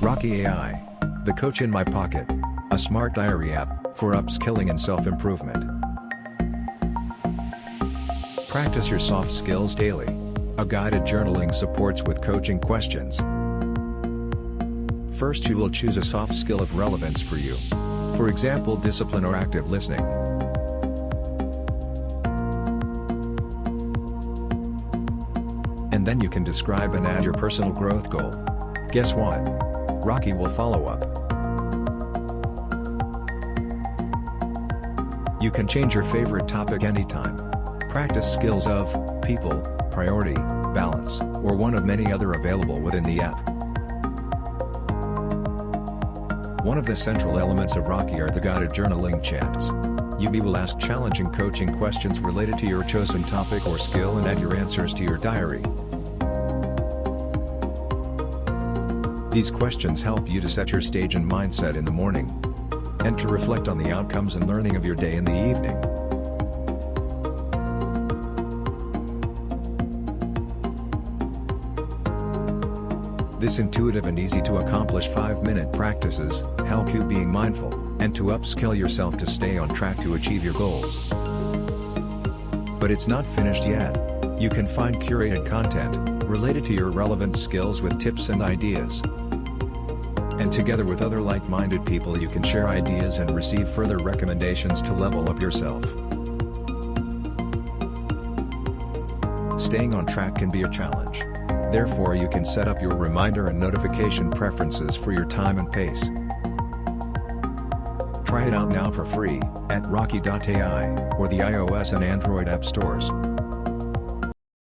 Rocky.ai, the coach in my pocket, a smart diary app for upskilling and self-improvement. Practice your soft skills daily. A guided journaling supports with coaching questions. First, you will choose a soft skill of relevance for you. For example, discipline or active listening. And then you can describe and add your personal growth goal. Guess what? Rocky will follow up. You can change your favorite topic anytime. Practice skills of people, priority, balance, or one of many other available within the app. One of the central elements of Rocky are the guided journaling chats. You will ask challenging coaching questions related to your chosen topic or skill and add your answers to your diary. These questions help you to set your stage and mindset in the morning, and to reflect on the outcomes and learning of your day in the evening. This intuitive and easy to accomplish 5-minute practices help you being mindful, and to upskill yourself to stay on track to achieve your goals. But it's not finished yet. You can find curated content related to your relevant skills with tips and ideas. And together with other like-minded people you can share ideas and receive further recommendations to level up yourself. Staying on track can be a challenge. Therefore, you can set up your reminder and notification preferences for your time and pace. Try it out now for free at Rocky.ai or the iOS and Android app stores.